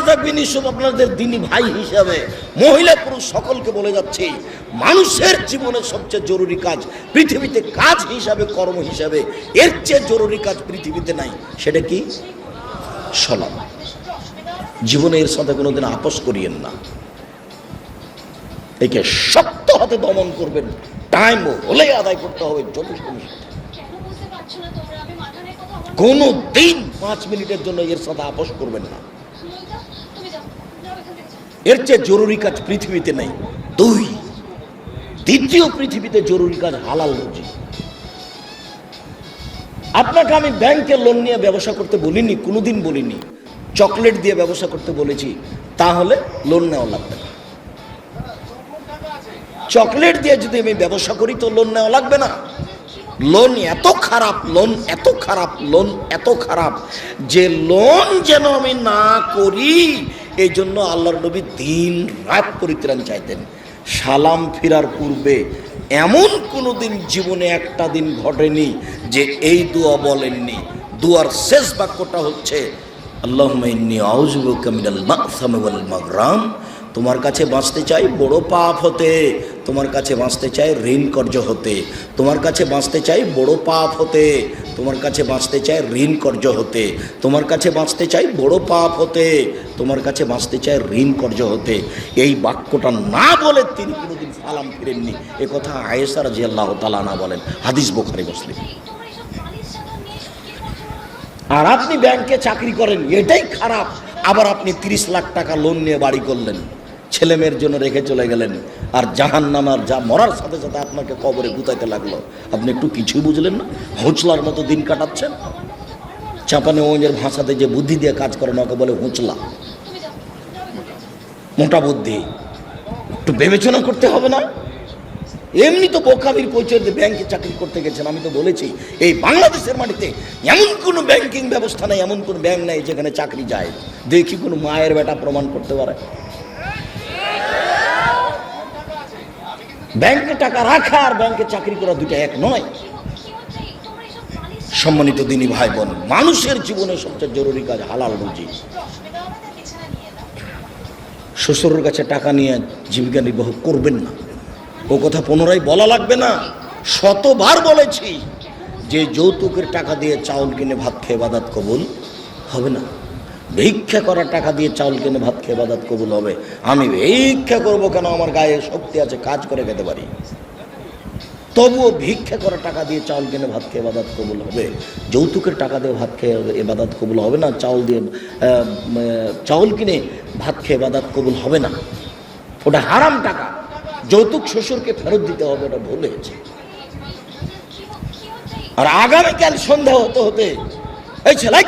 দরজা বিনিয়োগ আপনাদের দিনী ভাই হিসাবে মহিলা পুরুষ সকলকে বলে যাচ্ছি, মানুষের জীবনের সবচেয়ে জরুরি কাজ পৃথিবীতে, কাজ হিসাবে, কর্ম হিসাবে এর চেয়ে জরুরি কাজ পৃথিবীতে নাই। সেটা কি? সালাত। জীবনে এর সাথে কোনোদিন আপোষ করিয়েন না। একে শক্ত হাতে দমন করবেন, টাইম হলে আদায় করতে হবে। যথেষ্ট কোনো দিন 5 মিনিটের জন্য এর সাথে আপোষ করবেন না। এর চেয়ে জরুরি কাজ পৃথিবীতে নেই। দ্বিতীয় পৃথিবীতে জরুরি কাজ হালাল রুজি। আপনাকে আমি ব্যাংকে লোন নিয়ে ব্যবসা করতে বলিনি, কোনোদিন বলিনি। চকলেট দিয়ে ব্যবসা করতে বলেছি, তাহলে লোন নেওয়া লাগবে না। চকলেট দিয়ে যদি আমি ব্যবসা করি তো লোন নেওয়া লাগবে না। লোন এত খারাপ, লোন এত খারাপ, লোন এত খারাপ যে লোন যেন আমি না করি, এই জন্য আল্লাহর নবী দিন রাত পরিত্রাণ চাইতেন। সালাম ফিরার পূর্বে এমন কোনো দিন জীবনে একটা দিন ঘটেনি যে এই দোয়া বলেননি। দোয়ার শেষ বাক্যটা হচ্ছে আল্লাহুম্মা ইন্নী আউযু বিকা মিনাল মাগসামি ওয়াল মাগরাম। তোমার কাছে বাঁচতে চাই বড় পাপ হতে, তোমার কাছে বাঁচতে চাই ঋণ কর্য হতে, তোমার কাছে বাঁচতে চাই বড় পাপ হতে, তোমার কাছে বাঁচতে চাই ঋণ কর্য হতে, তোমার কাছে বাঁচতে চাই বড় পাপ হতে, তোমার কাছে বাঁচতে চাই ঋণ কর্য হতে। এই বাক্যটা না বলে তিনি কোনোদিন সালাম ফিরেননি। এ কথা আয়েশা রাদিয়াল্লাহু তাআলা আনহা বলেন, হাদিস বুখারী মুসলিম। আর আপনি ব্যাংকে চাকরি করেন, এটাই খারাপ। আবার আপনি 30 লাখ টাকা লোন নিয়ে বাড়ি করলেন, ছেলে মেয়ের জন্য রেখে চলে গেলেন, আর জাহান্নামার যা মরার সাথে সাথে আপনাকে কবরে গুতাইতে লাগলো। আপনি একটু কিছুই বুঝলেন না, হোঁচলার মতো দিন কাটাচ্ছেন। চাপানে ওদের ভাষাতে যে বুদ্ধি দিয়ে কাজ করেন ওকে বলে হোঁচলা, মোটা বুদ্ধি। একটু বিবেচনা করতে হবে না? এমনি তো বোকামির পরিচয় দিয়ে ব্যাংকে চাকরি করতে গেছেন। আমি তো বলেছি এই বাংলাদেশের মাটিতে এমন কোনো ব্যাংকিং ব্যবস্থা নেই, এমন কোনো ব্যাংক নেই যেখানে চাকরি যায়। দেখি কোনো মায়ের বেটা প্রমাণ করতে পারে। ব্যাংকে টাকা রাখা আর ব্যাংকে চাকরি করা দুটো এক নয়। সম্মানিত দিনী ভাই বোন, মানুষের জীবনে সবচেয়ে জরুরি কাজ হালাল রুজি। শ্বশুরের কাছে টাকা নিয়ে জীবিকা নির্বাহ করবেন না। ও কথা পুনরায় বলা লাগবে না, শতবার বলেছি যে যৌতুকের টাকা দিয়ে চাউল কিনে ভাত খেয়ে ইবাদত কবুল হবে না। ভিক্ষা করার টাকা দিয়ে চাউল কিনে ভাত খেয়ে ইবাদত কবুল হবে। আমি ভিক্ষা করবো কেন? আমার গায়ে শক্তি আছে, কাজ করে খেতে পারি। তবুও ভিক্ষা করার টাকা দিয়ে চাউল কিনে ভাত খেয়ে ইবাদত কবুল হবে। যৌতুকের টাকা দিয়ে ভাত খেয়ে ইবাদত কবুল হবে না। চাউল কিনে ভাত খেয়ে ইবাদত কবুল হবে না। ওটা হারাম টাকা। যৌতুক শ্বশুরকে ফেরত দিতে হবে, ওটা ভুল হয়েছে। আর আগামীকাল সন্ধ্যা হতে হতে এই ছেলে